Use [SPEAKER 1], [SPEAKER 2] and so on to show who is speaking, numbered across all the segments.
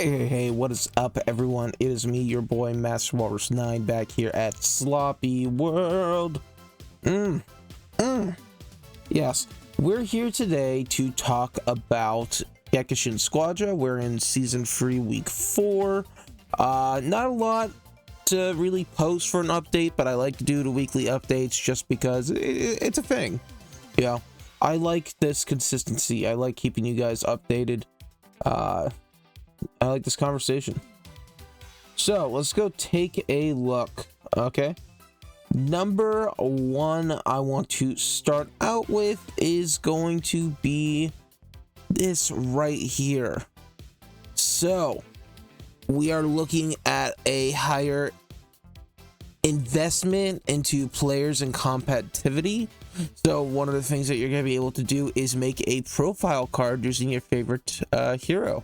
[SPEAKER 1] Hey, what is up, everyone? It is me, your boy, Master Walrus 9, back here at Sloppy World. Yes, we're here today to talk about Gekishin Squadra. We're in Season 3, Week 4. Not a lot to really post for an update, but I like to do the weekly updates just because it's a thing. You know, I like this consistency. I like keeping you guys updated. I like this conversation. So let's go take a look. Okay, number one I want to start out with is going to be this right here. So we are looking at a higher investment into players and competitivity. So one of the things that you're going to be able to do is make a profile card using your favorite hero.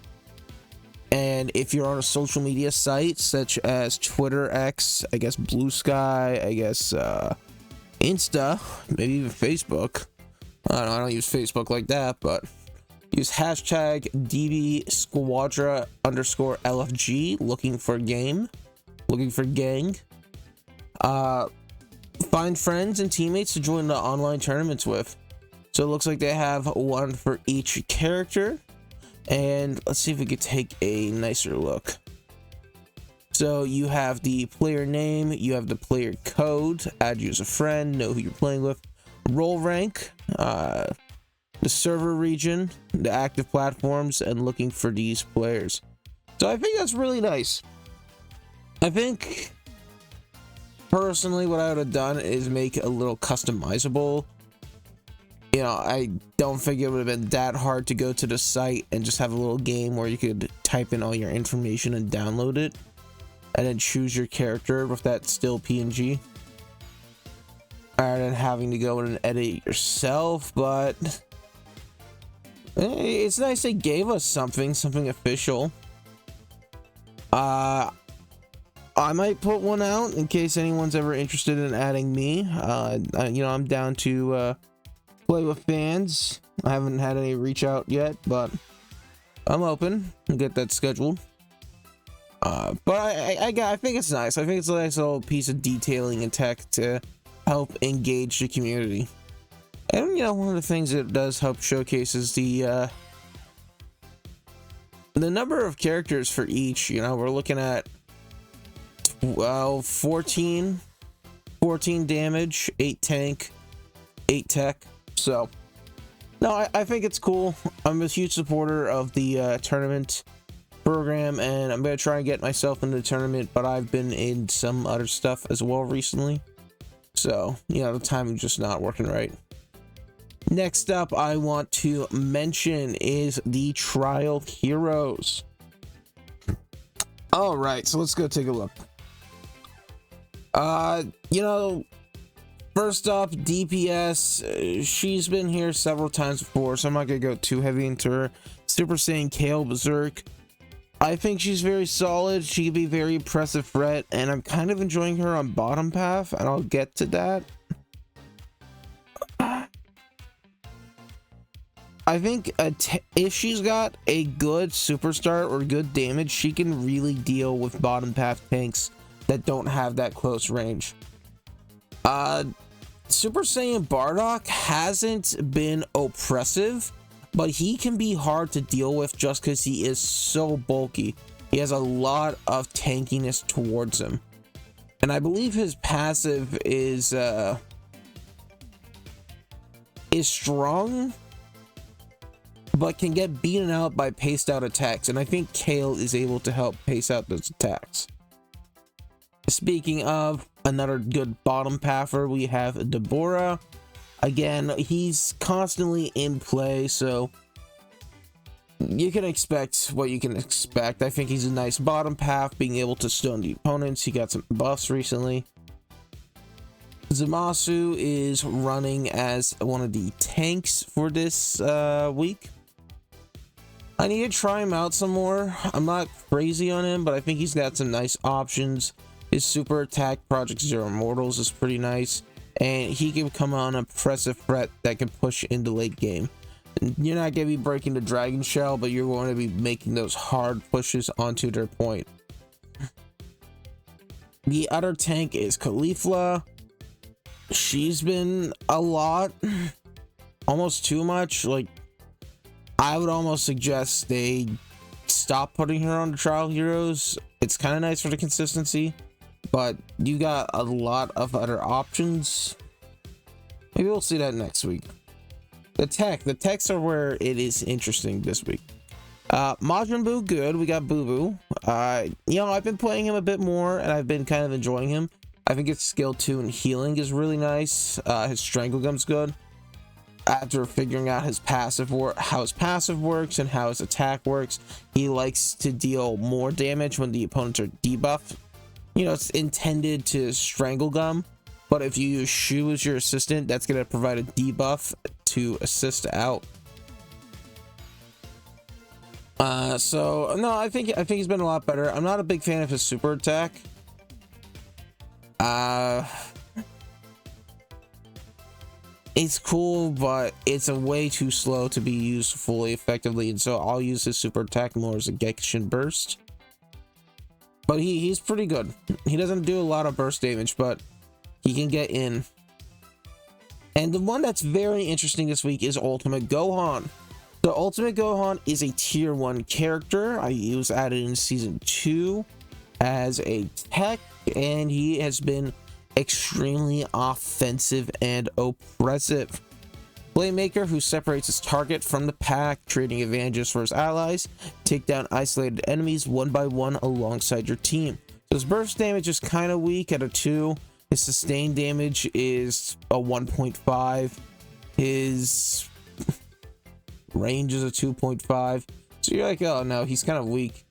[SPEAKER 1] And if you're on a social media site such as Twitter, X, I guess Blue Sky, I guess Insta, maybe even Facebook. I don't use Facebook like that, but use hashtag DB Squadra _ LFG looking for gang. Find friends and teammates to join the online tournaments with. So it looks like they have one for each character. And let's see if we could take a nicer look. So you have the player name, you have the player code, add you as a friend, know who you're playing with, role rank, the server region, the active platforms, and looking for these players. So I think that's really nice. I think personally what I would have done is make a little customizable. You know, I don't think it would have been that hard to go to the site and just have a little game where you could type in all your information and download it and then choose your character with that still PNG rather than having to go in and edit it yourself. But it's nice they gave us something official. I might put one out in case anyone's ever interested in adding me. You know, I'm down to play with fans. I haven't had any reach out yet, but I'm open to get that scheduled. But I think it's nice. I think it's a nice little piece of detailing and tech to help engage the community. And you know, one of the things it does help showcase is the number of characters for each. You know, we're looking at 14 damage, 8 tank, 8 tech. So no, I think it's cool. I'm a huge supporter of the tournament program, and I'm gonna try and get myself into the tournament, but I've been in some other stuff as well recently, so you know, the timing's just not working right. Next up I want to mention is the trial heroes. All right, so let's go take a look. You know, first up, DPS, she's been here several times before, so I'm not gonna go too heavy into her. Super Saiyan Kale Berserk, I think she's very solid. She could be very impressive threat, and I'm kind of enjoying her on bottom path, and I'll get to that. I think if she's got a good superstar or good damage, she can really deal with bottom path tanks that don't have that close range. Super Saiyan Bardock hasn't been oppressive, but he can be hard to deal with just because he is so bulky. He has a lot of tankiness towards him, and I believe his passive is strong, but can get beaten out by paced out attacks, and I think Kale is able to help pace out those attacks. Speaking of another good bottom pather, we have Deborah. Again, he's constantly in play, so you can expect what you can expect. I think he's a nice bottom path, being able to stun the opponents. He got some buffs recently. Zamasu is running as one of the tanks for this week. I need to try him out some more. I'm not crazy on him, but I think he's got some nice options. His super attack, Project Zero Immortals, is pretty nice, and he can become an impressive threat that can push into late game. You're not going to be breaking the dragon shell, but you're going to be making those hard pushes onto their point. The other tank is Caulifla. She's been a lot, almost too much. Like, I would almost suggest they stop putting her on the trial heroes. It's kind of nice for the consistency, but you got a lot of other options. Maybe we'll see that next week. The techs are where it is interesting this week. Majin Buu, good. We got Boo Boo. You know, I've been playing him a bit more, and I've been kind of enjoying him. I think his skill 2 and healing is really nice. His Strangle Gun's good. After figuring out his passive how his passive works and how his attack works, he likes to deal more damage when the opponents are debuffed. You know, it's intended to Strangle Gun, but if you use Shu as your assistant, that's going to provide a debuff to assist out. So no, I think he's been a lot better. I'm not a big fan of his super attack. It's cool, but it's a way too slow to be used fully effectively, and so I'll use his super attack more as a Gekishin burst. But he's pretty good. He doesn't do a lot of burst damage, but he can get in. And the one that's very interesting this week is Ultimate Gohan. So Ultimate Gohan is a tier 1 character. He was added in season 2 as a tech, and he has been extremely offensive and oppressive. Playmaker who separates his target from the pack, creating advantages for his allies, take down isolated enemies one by one alongside your team. So his burst damage is kind of weak at a 2. His sustained damage is a 1.5. His range is a 2.5. So you're like, oh no, he's kind of weak.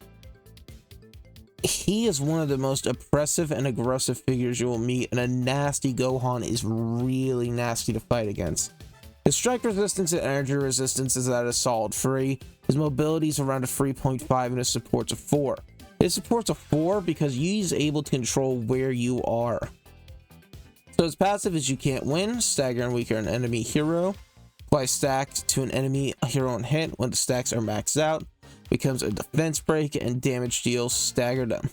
[SPEAKER 1] He is one of the most oppressive and aggressive figures you will meet, and a nasty Gohan is really nasty to fight against. His strike resistance and energy resistance is at a solid 3. His mobility is around a 3.5, and his support's a 4. His support's a 4 because he's able to control where you are. So his passive is you can't win, stagger and weaken an enemy hero. Apply stacked to an enemy hero on hit when the stacks are maxed out. Becomes a defense break and damage deals stagger them.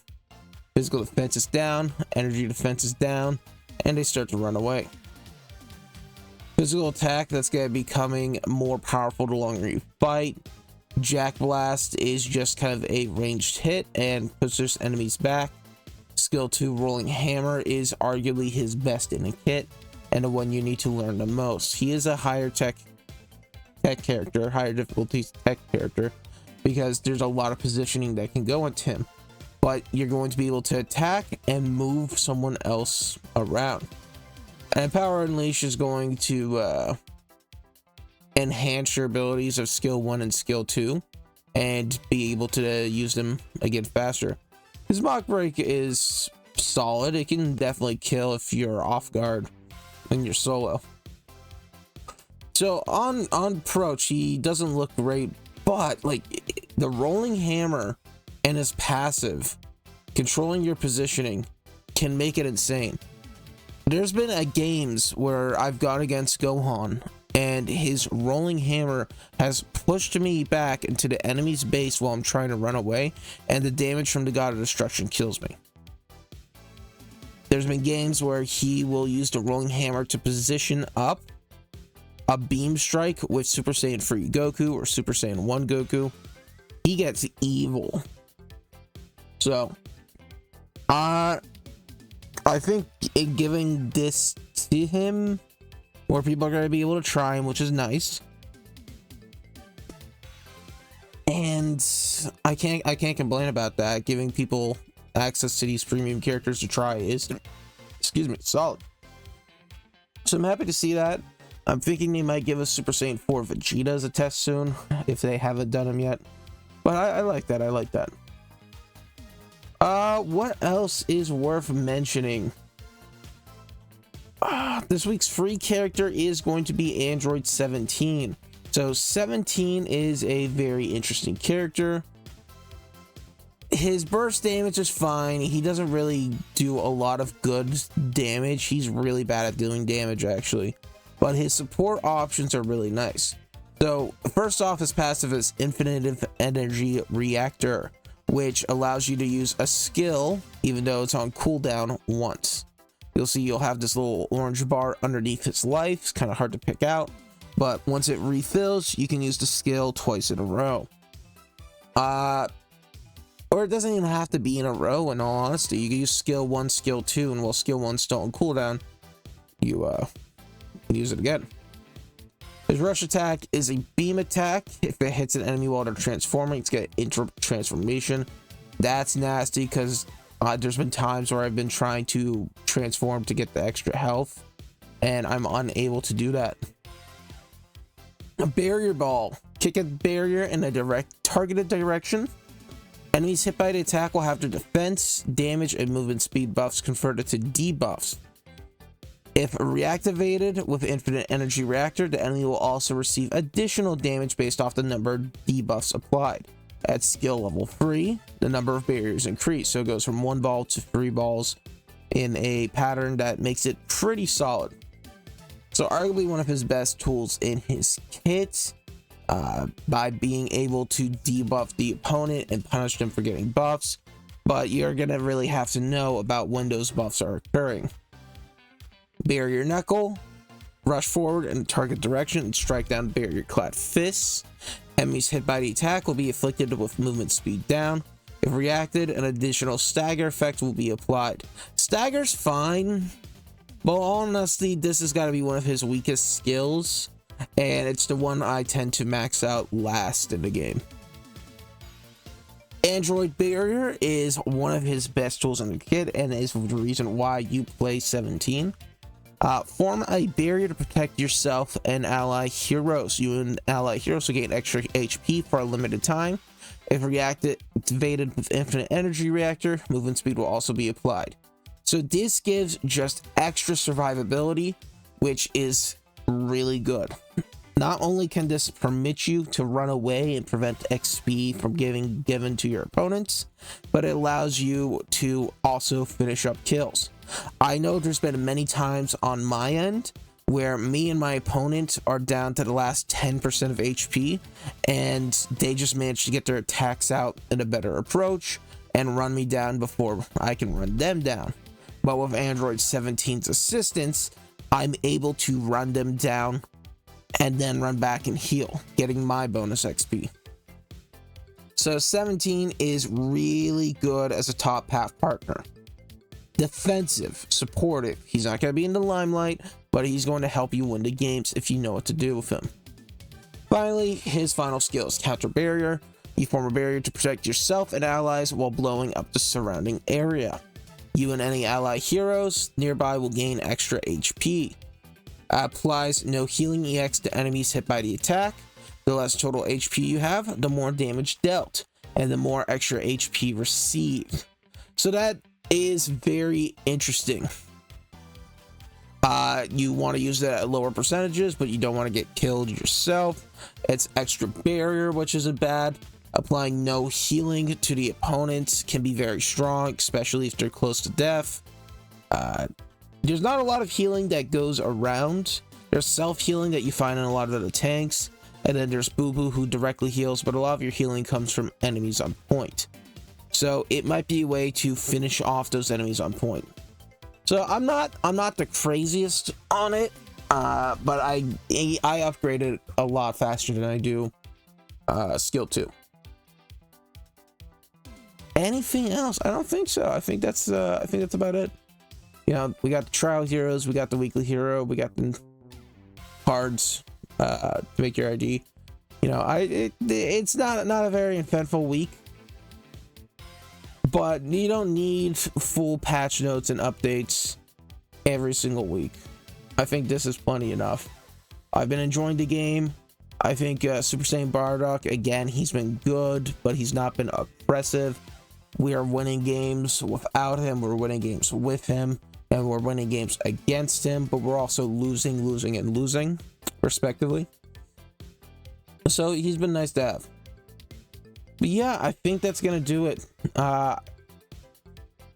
[SPEAKER 1] Physical defense is down, energy defense is down, and they start to run away. Physical attack, that's going to be becoming more powerful the longer you fight. Jack Blast is just kind of a ranged hit and pushes enemies back. Skill 2 Rolling Hammer is arguably his best in a kit, and the one you need to learn the most. He is a higher tech character, higher difficulty tech character, because there's a lot of positioning that can go into him, but you're going to be able to attack and move someone else around. And Power Unleash is going to enhance your abilities of skill 1 and skill 2 and be able to use them again faster. His Mock Break is solid. It can definitely kill if you're off guard when you're solo. So on approach, he doesn't look great, but like the Rolling Hammer and his passive, controlling your positioning, can make it insane. There's been games where I've gone against Gohan and his Rolling Hammer has pushed me back into the enemy's base while I'm trying to run away, and the damage from the God of Destruction kills me. There's been games where he will use the Rolling Hammer to position up a beam strike with Super Saiyan 3 Goku or Super Saiyan 1 Goku. He gets evil. So I think giving this to him, where people are going to be able to try him, which is nice. And I can't complain about that. Giving people access to these premium characters to try is, excuse me, solid. So I'm happy to see that. I'm thinking they might give us Super Saiyan 4 Vegeta as a test soon, if they haven't done him yet. But I like that. I like that. What else is worth mentioning? This week's free character is going to be Android 17. So 17 is a very interesting character. His burst damage is fine. He doesn't really do a lot of good damage. He's really bad at doing damage, actually. But his support options are really nice. So first off, his passive is Infinite Energy Reactor, which allows you to use a skill even though it's on cooldown once. You'll see you'll have this little orange bar underneath his life. It's kind of hard to pick out, but once it refills, you can use the skill twice in a row. Or it doesn't even have to be in a row, in all honesty. You can use skill 1, skill 2, and while skill 1's still on cooldown, you can use it again. His rush attack is a beam attack. If it hits an enemy while they're transforming, it's going to interrupt transformation. That's nasty because there's been times where I've been trying to transform to get the extra health, and I'm unable to do that. A barrier ball. Kick a barrier in a targeted direction. Enemies hit by the attack will have their defense, damage, and movement speed buffs converted to debuffs. If reactivated with Infinite Energy Reactor, the enemy will also receive additional damage based off the number of debuffs applied. At skill level 3, the number of barriers increase, so it goes from 1 ball to 3 balls in a pattern that makes it pretty solid. So arguably one of his best tools in his kit, by being able to debuff the opponent and punish them for getting buffs, but you're gonna really have to know about when those buffs are occurring. Barrier Knuckle. Rush forward in the target direction and strike down barrier clad fists. Enemies hit by the attack will be afflicted with movement speed down. If reacted, an additional stagger effect will be applied. Stagger's fine, but honestly, this has got to be one of his weakest skills, and it's the one I tend to max out last in the game. Android Barrier is one of his best tools in the kit and is the reason why you play 17. Form a barrier to protect yourself and ally heroes. You and ally heroes will gain extra HP for a limited time. If reactivated with Infinite Energy Reactor, movement speed will also be applied. So this gives just extra survivability, which is really good. Not only can this permit you to run away and prevent XP from getting given to your opponents, but it allows you to also finish up kills. I know there's been many times on my end where me and my opponent are down to the last 10% of HP, and they just managed to get their attacks out in a better approach and run me down before I can run them down. But with Android 17's assistance, I'm able to run them down and then run back and heal, getting my bonus XP. So 17 is really good as a top half partner. Defensive, supportive. He's not going to be in the limelight, but he's going to help you win the games if you know what to do with him. Finally, his final skill is Counter Barrier. You form a barrier to protect yourself and allies while blowing up the surrounding area. You and any ally heroes nearby will gain extra HP. Applies no healing EX to enemies hit by the attack. The less total HP you have, the more damage dealt, and the more extra HP received. So that is very interesting. You want to use that at lower percentages, but you don't want to get killed yourself. It's extra barrier, which isn't bad. Applying no healing to the opponents can be very strong, especially if they're close to death. There's not a lot of healing that goes around. There's self-healing that you find in a lot of the tanks, and then there's Boo Boo who directly heals, but a lot of your healing comes from enemies on point. So it might be a way to finish off those enemies on point. So I'm not the craziest on it, but I upgraded a lot faster than I do skill 2. Anything else? I don't think so. I think that's about it. You know, we got the trial heroes, we got the weekly hero, we got the cards to make your ID. You know, it's not a very eventful week, but you don't need full patch notes and updates every single week. I think this is plenty enough. I've been enjoying the game. I think Super Saiyan Bardock, again, he's been good, but he's not been oppressive. We are winning games without him, we're winning games with him, and we're winning games against him, but we're also losing, and losing, respectively. So he's been nice to have. But yeah, I think that's gonna do it.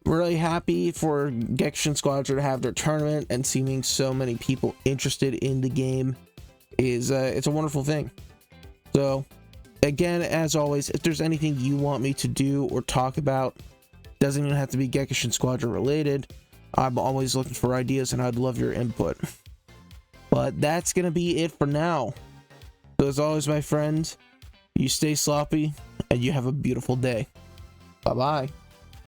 [SPEAKER 1] Really happy for Gekishin Squadra to have their tournament, and seeing so many people interested in the game is it's a wonderful thing. So again, as always, if there's anything you want me to do or talk about, doesn't even have to be Gekishin Squadra related. I'm always looking for ideas and I'd love your input. But that's gonna be it for now. So as always, my friends, you stay sloppy and you have a beautiful day. Bye bye.